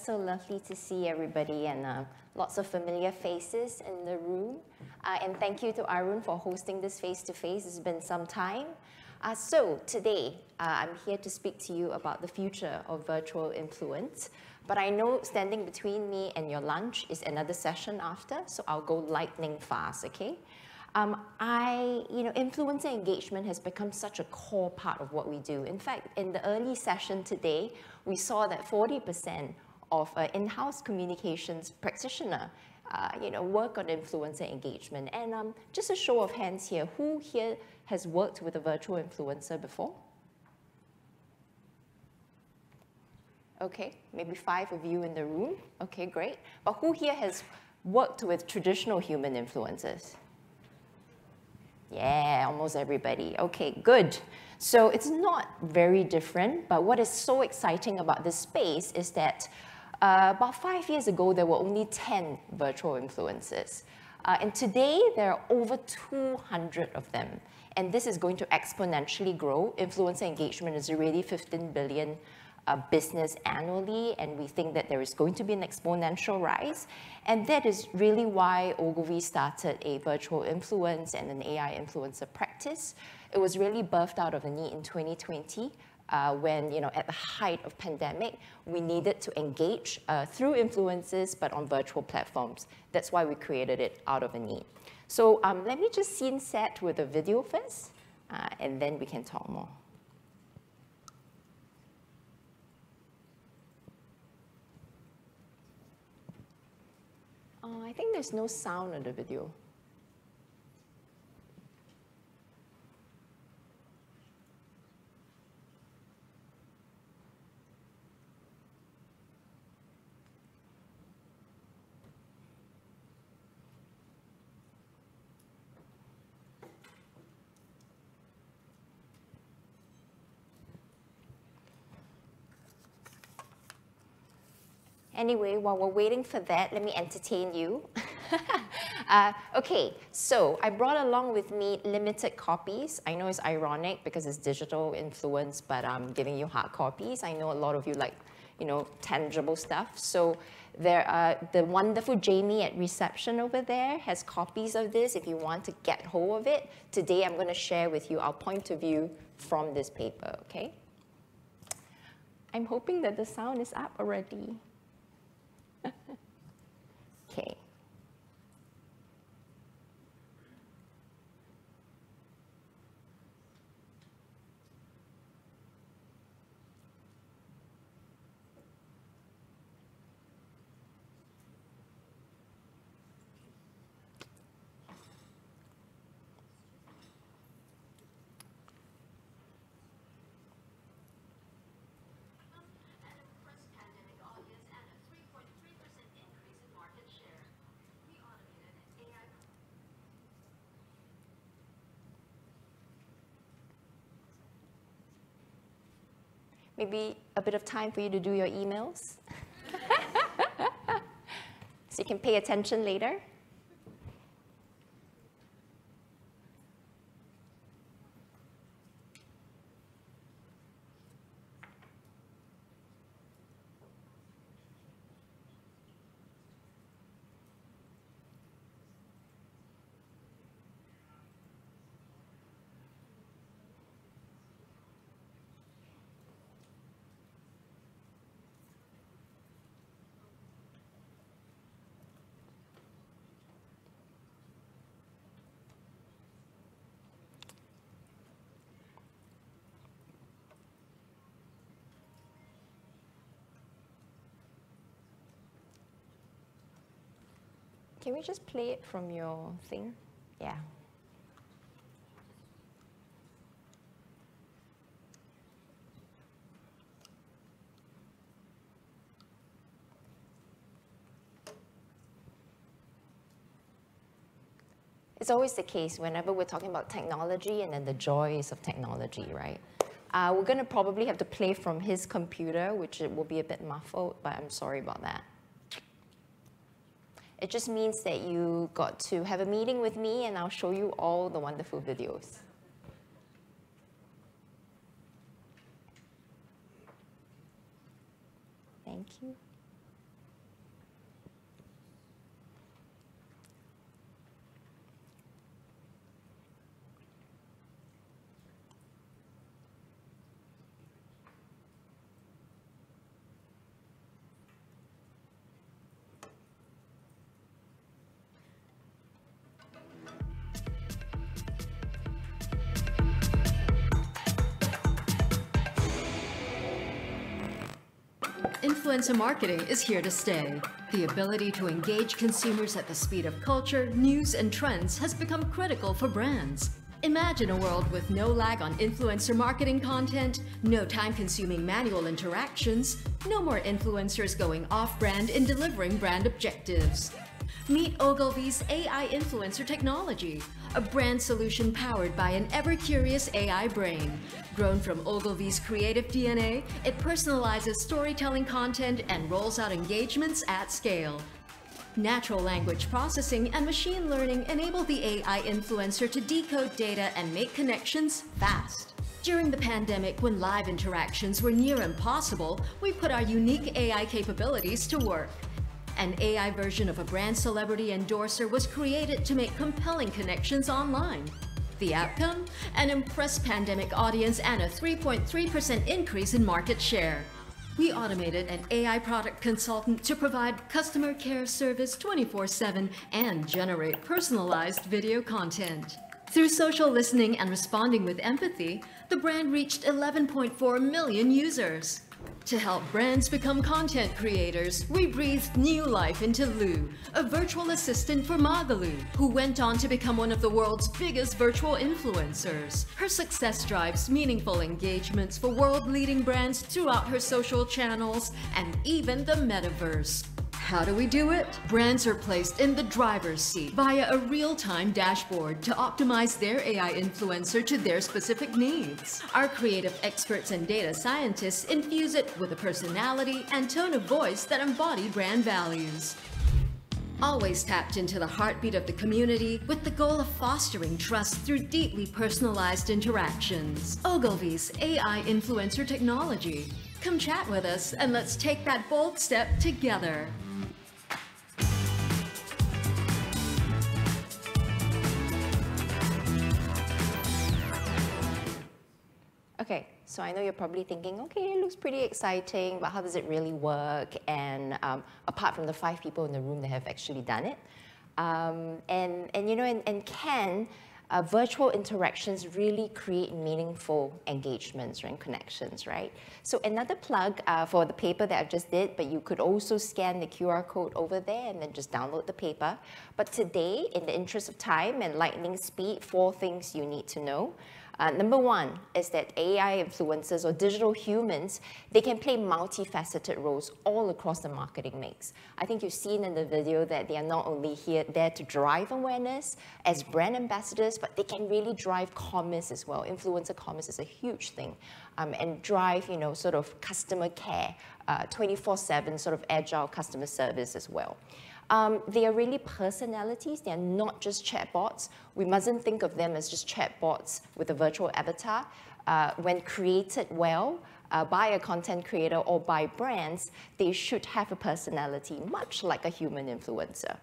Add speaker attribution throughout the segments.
Speaker 1: so lovely to see everybody and lots of familiar faces in the room. And thank you to Arun for hosting this face-to-face. It's been some time. So today, I'm here to speak to you about the future of virtual influence. But I know standing between me and your lunch is another session after, so I'll go lightning fast, okay? Influencer engagement has become such a core part of what we do. In fact, in the early session today, we saw that 40% of in-house communications practitioner, work on influencer engagement. And just a show of hands here, who here has worked with a virtual influencer before? Okay, maybe 5 of you in the room. Okay, great. But who here has worked with traditional human influencers? Yeah, almost everybody. Okay, good. So it's not very different, but what is so exciting about this space is that about 5 years ago, there were only 10 virtual influencers. And today, there are over 200 of them. And this is going to exponentially grow. Influencer engagement is already 15 billion business annually, and we think that there is going to be an exponential rise. And that is really why Ogilvy started a virtual influence and an AI influencer practice. It was really birthed out of a need in 2020 when, at the height of pandemic, we needed to engage through influencers, but on virtual platforms. That's why we created it out of a need. So let me just scene set with a video first, and then we can talk more. I think there's no sound in the video. Anyway, while we're waiting for that, let me entertain you. Okay, so I brought along with me limited copies. I know it's ironic because it's digital influence, but I'm giving you hard copies. I know a lot of you like, tangible stuff. So the wonderful Jamie at reception over there has copies of this if you want to get hold of it. Today, I'm going to share with you our point of view from this paper, okay? I'm hoping that the sound is up already. Okay. Maybe a bit of time for you to do your emails. So you can pay attention later. Can we just play it from your thing? Yeah. It's always the case whenever we're talking about technology and then the joys of technology, right? We're going to probably have to play from his computer, which it will be a bit muffled, but I'm sorry about that. It just means that you got to have a meeting with me and I'll show you all the wonderful videos. Thank you.
Speaker 2: influencer marketing is here to stay. The ability to engage consumers at the speed of culture, news, and trends has become critical for brands. Imagine a world with no lag on influencer marketing content, no time-consuming manual interactions, no more influencers going off-brand in delivering brand objectives. Meet Ogilvy's AI influencer technology, a brand solution powered by an ever-curious AI brain. Grown from Ogilvy's creative DNA, it personalizes storytelling content and rolls out engagements at scale. Natural language processing and machine learning enable the AI influencer to decode data and make connections fast. During the pandemic, when live interactions were near impossible, we put our unique AI capabilities to work. An AI version of a brand celebrity endorser was created to make compelling connections online. The outcome? An impressed pandemic audience and a 3.3% increase in market share. We automated an AI product consultant to provide customer care service 24/7 and generate personalized video content. Through social listening and responding with empathy, the brand reached 11.4 million users. To help brands become content creators, we breathed new life into Lou, a virtual assistant for Magalu, who went on to become one of the world's biggest virtual influencers. Her success drives meaningful engagements for world-leading brands throughout her social channels and even the metaverse. How do we do it? Brands are placed in the driver's seat via a real-time dashboard to optimize their AI influencer to their specific needs. Our creative experts and data scientists infuse it with a personality and tone of voice that embody brand values. Always tapped into the heartbeat of the community with the goal of fostering trust through deeply personalized interactions. Ogilvy's AI influencer technology. Come chat with us and let's take that bold step together.
Speaker 1: Okay, so I know you're probably thinking, okay, it looks pretty exciting, but how does it really work? And apart from the 5 people in the room that have actually done it, can virtual interactions really create meaningful engagements and connections, right? So another plug for the paper that I just did, but you could also scan the QR code over there and then just download the paper. But today, in the interest of time and lightning speed, 4 things you need to know. Number 1 is that AI influencers or digital humans, they can play multifaceted roles all across the marketing mix. I think you've seen in the video that they are not only there to drive awareness as brand ambassadors, but they can really drive commerce as well. Influencer commerce is a huge thing, and drive, sort of customer care, 24/7 sort of agile customer service as well. They are really personalities. They are not just chatbots. We mustn't think of them as just chatbots with a virtual avatar. When created well by a content creator or by brands, they should have a personality, much like a human influencer.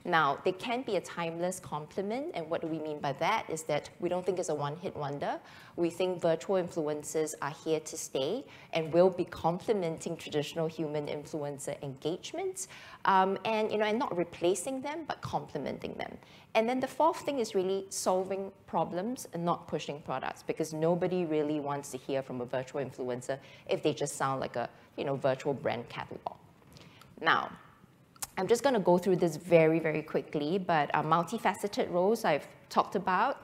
Speaker 1: Now, they can be a timeless complement, and what do we mean by that is that we don't think it's a one-hit wonder. We think virtual influencers are here to stay and will be complementing traditional human influencer engagements, and not replacing them, but complementing them. And then the 4th thing is really solving problems and not pushing products, because nobody really wants to hear from a virtual influencer if they just sound like a virtual brand catalog. Now, I'm just going to go through this very, very quickly, but multifaceted roles I've talked about.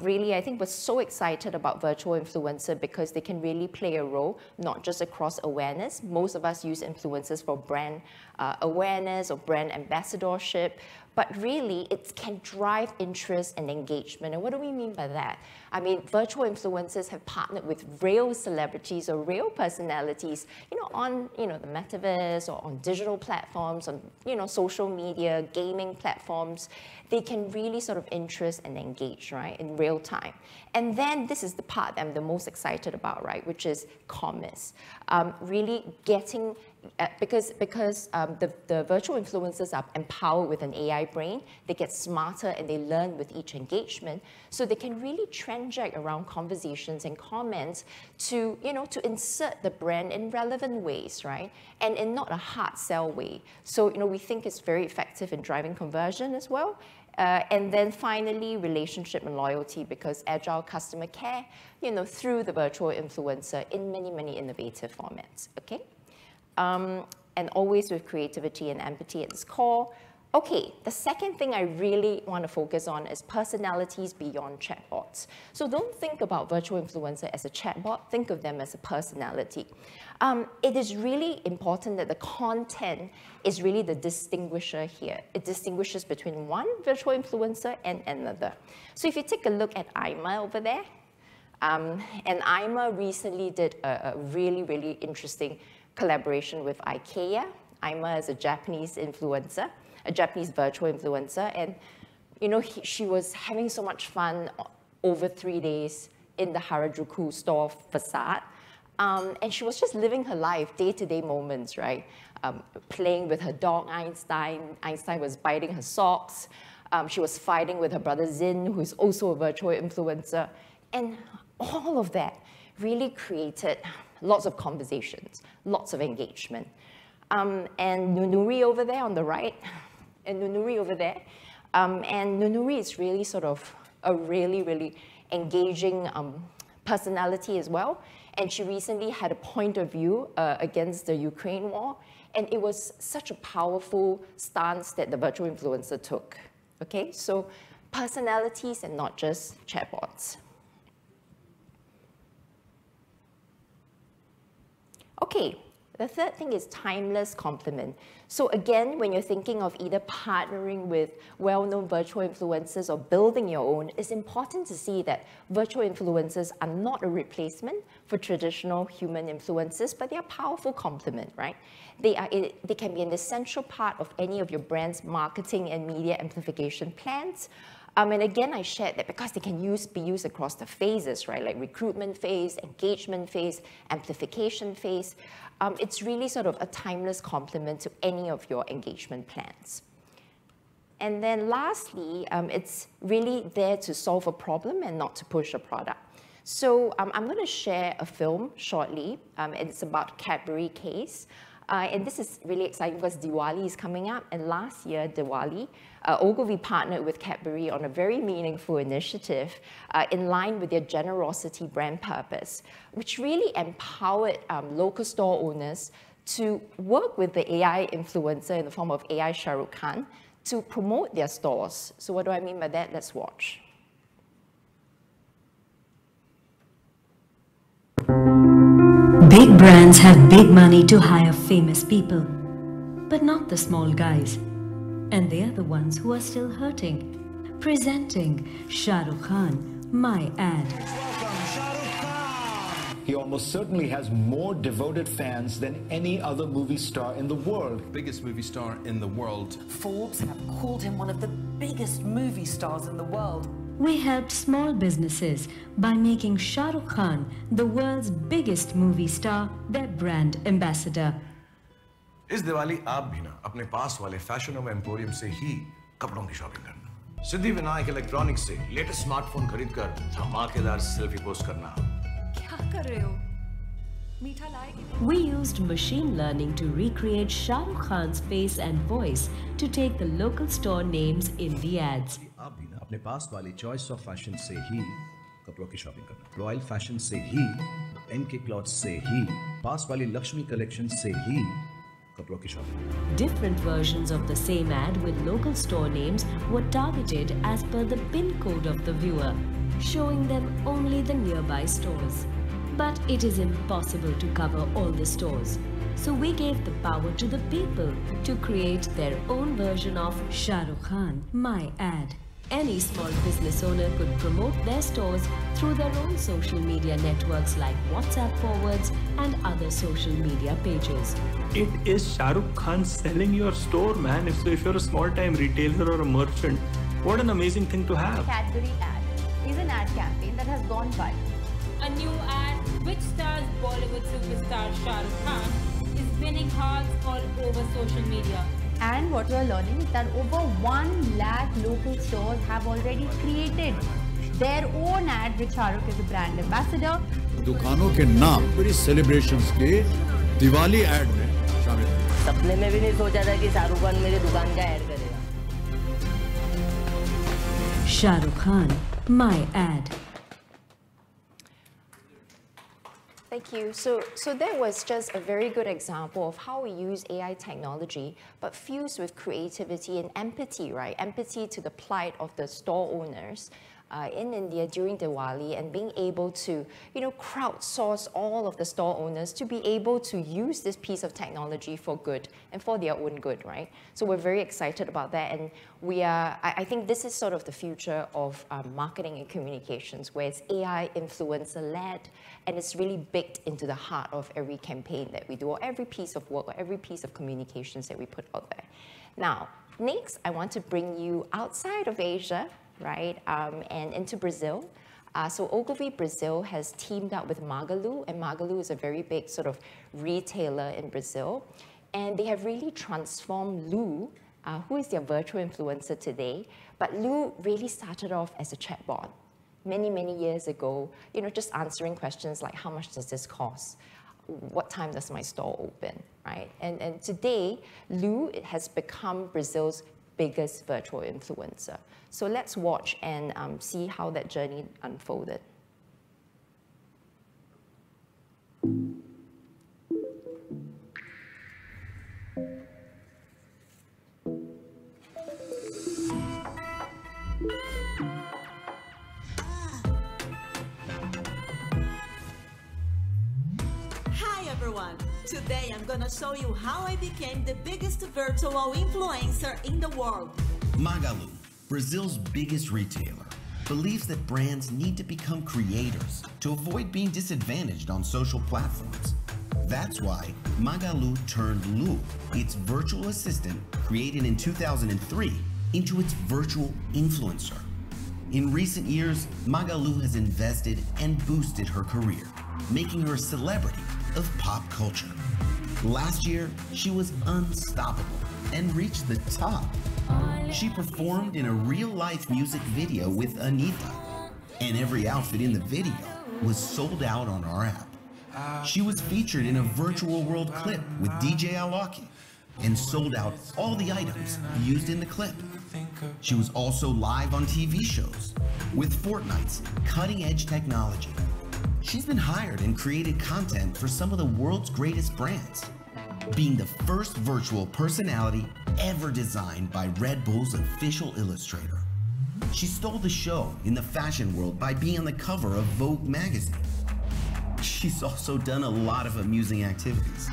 Speaker 1: Really, I think we're so excited about virtual influencer because they can really play a role, not just across awareness. Most of us use influencers for brand awareness or brand ambassadorship, but really it can drive interest and engagement. And what do we mean by that? I mean, virtual influencers have partnered with real celebrities or real personalities, on the metaverse or on digital platforms, on social media, gaming platforms. They can really sort of interest and engage, right, in real time. And then this is the part I'm the most excited about, right, which is commerce. Really getting because the virtual influencers are empowered with an AI brain, they get smarter and they learn with each engagement, so they can really transact around conversations and comments to insert the brand in relevant ways, right, and in not a hard sell way. So we think it's very effective in driving conversion as well. And then finally, relationship and loyalty, because agile customer care, through the virtual influencer in many, many innovative formats, okay? and always with creativity and empathy at its core. Okay, the second thing I really want to focus on is personalities beyond chatbots. So don't think about virtual influencer as a chatbot, think of them as a personality. It is really important that the content is really the distinguisher here. It distinguishes between one virtual influencer and another. So if you take a look at Ima over there, and Ima recently did a really, really interesting collaboration with IKEA. Ima is a Japanese influencer, a Japanese virtual influencer, and you know, she was having so much fun over 3 days in the Harajuku store facade, and she was just living her life, day-to-day moments, right? Playing with her dog Einstein. Einstein was biting her socks. She was fighting with her brother Zin, who is also a virtual influencer, and all of that really created lots of conversations, lots of engagement. And Nunuri over there on the right, and Nunuri over there. And Nunuri is really sort of a really, really engaging personality as well. And she recently had a point of view against the Ukraine war. And it was such a powerful stance that the virtual influencer took. Okay, so personalities and not just chatbots. Okay. The third thing is timeless compliment. So again, when you're thinking of either partnering with well-known virtual influencers or building your own, it's important to see that virtual influencers are not a replacement for traditional human influencers, but they're a powerful complement, right? They can be an essential part of any of your brand's marketing and media amplification plans. And again, I shared that because they can be used across the phases, right? Like recruitment phase, engagement phase, amplification phase. It's really sort of a timeless complement to any of your engagement plans. And then lastly, it's really there to solve a problem and not to push a product. So I'm going to share a film shortly. It's about Cadbury case. And this is really exciting because Diwali is coming up. And last year, Diwali, Ogilvy partnered with Cadbury on a very meaningful initiative in line with their generosity brand purpose, which really empowered local store owners to work with the AI influencer in the form of AI Shah Rukh Khan to promote their stores. So what do I mean by that? Let's watch.
Speaker 3: Big brands have big money to hire famous people, but not the small guys. And they are the ones who are still hurting. Presenting Shah Rukh Khan, My Ad.
Speaker 4: Welcome, Shah Rukh Khan. He almost certainly has more devoted fans than any other movie star in the world.
Speaker 5: Biggest movie star in the world.
Speaker 6: Forbes have called him one of the biggest movie stars in the world.
Speaker 3: We helped small businesses by making Shah Rukh Khan, the world's biggest movie star, their brand ambassador.
Speaker 7: इस दिवाली आप भी ना अपने पास वाले fashion और emporium से ही कपड़ों की शॉपिंग करना। सिद्धि विनायक इलेक्ट्रॉनिक्स से लेटेस्ट स्मार्टफोन खरीदकर धमाकेदार सेल्फी पोस्ट करना।
Speaker 6: क्या कर रहे हो? मीठा लाएगी?
Speaker 3: We used machine learning to recreate Shah Rukh Khan's face and voice to take the local store names in the ads.
Speaker 8: आप भी ना अपने पास वाली चॉइस ऑफ फैशन से ही कपड़ों की शॉपिंग करना। रॉयल फैशन से ही, एनके क्लॉथ्स से ही, पास वाली लक्ष्मी कलेक्शन से ही कपड़ों की shopping.
Speaker 3: Different versions of the same ad with local store names were targeted as per the PIN code of the viewer, showing them only the nearby stores. But it is impossible to cover all the stores. So we gave the power to the people to create their own version of Shah Rukh Khan, My Ad. Any small business owner could promote their stores through their own social media networks like WhatsApp forwards and other social media pages.
Speaker 9: It is Shah Rukh Khan selling your store, man. So if you're a small-time retailer or a merchant, what an amazing thing to have.
Speaker 10: Cadbury ad is an ad campaign that has gone viral.
Speaker 11: A new ad which stars Bollywood superstar Shah Rukh Khan is winning hearts all over social media.
Speaker 10: And what we are learning is that over 1 lakh local stores have already created their own ad with Shah Rukh as a brand ambassador.
Speaker 12: दुकानों के नाम पूरी celebrations के Diwali add में शामिल हैं।
Speaker 13: सपने में भी नहीं सोचा था कि शाहरुख खान मेरी दुकान का ऐड करेगा।
Speaker 3: Shah Rukh Khan, My Ad.
Speaker 1: Thank you. So that was just a very good example of how we use AI technology, but fused with creativity and empathy, right? Empathy to the plight of the store owners in India during Diwali, and being able to, crowdsource all of the store owners to be able to use this piece of technology for good and for their own good, right? So we're very excited about that, and I think this is sort of the future of marketing and communications, where it's AI influencer-led, and it's really baked into the heart of every campaign that we do, or every piece of work, or every piece of communications that we put out there. Now, next, I want to bring you outside of Asia, right, and into Brazil. So Ogilvy Brazil has teamed up with Magalu, and Magalu is a very big sort of retailer in Brazil. And they have really transformed Lu, who is their virtual influencer today. But Lu really started off as a chatbot many, many years ago, just answering questions like, how much does this cost? What time does my store open, right? And today, Lu has become Brazil's biggest virtual influencer. So let's watch and see how that journey unfolded.
Speaker 14: Hi everyone! Today I'm gonna show you how I became the biggest virtual influencer in the world.
Speaker 15: Magalu, Brazil's biggest retailer, believes that brands need to become creators to avoid being disadvantaged on social platforms. That's why Magalu turned Lu, its virtual assistant created in 2003, into its virtual influencer. In recent years, Magalu has invested and boosted her career, making her a celebrity of pop culture. Last year, she was unstoppable and reached the top. She performed in a real-life music video with Anitta, and every outfit in the video was sold out on our app. She was featured in a virtual world clip with DJ Alaki and sold out all the items used in the clip. She was also live on TV shows with Fortnite's cutting-edge technology. She's been hired and created content for some of the world's greatest brands, being the first virtual personality ever designed by Red Bull's official illustrator. She stole the show in the fashion world by being on the cover of Vogue magazine. She's also done a lot of amusing activities,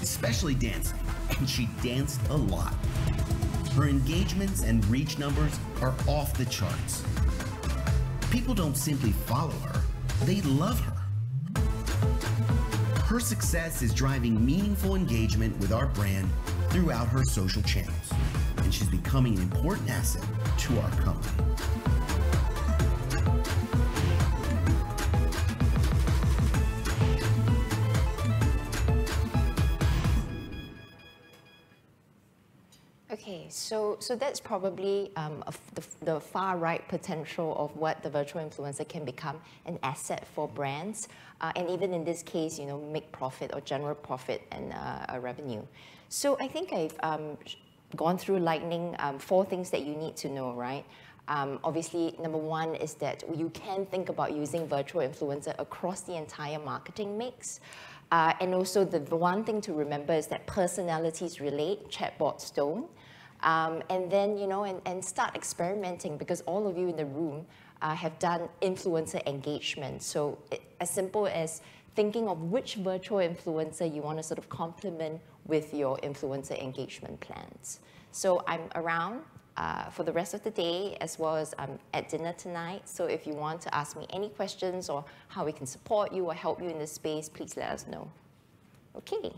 Speaker 15: especially dancing, and she danced a lot. Her engagements and reach numbers are off the charts. People don't simply follow her, they love her. Her success is driving meaningful engagement with our brand throughout her social channels, and she's becoming an important asset to our company.
Speaker 1: Okay, so that's probably the far right potential of what the virtual influencer can become, an asset for brands, and even in this case, make profit or generate profit and a revenue. So I think I've gone through lightning 4 things that you need to know, right? Obviously, number 1 is that you can think about using virtual influencer across the entire marketing mix. And also the one thing to remember is that personalities relate, chatbots don't. And then, and start experimenting, because all of you in the room have done influencer engagement. So as simple as thinking of which virtual influencer you want to sort of complement with your influencer engagement plans. So I'm around for the rest of the day, as well as I'm at dinner tonight. So if you want to ask me any questions or how we can support you or help you in this space, please let us know. Okay,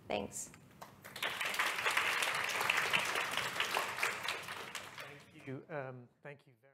Speaker 1: thanks.
Speaker 16: Thank you very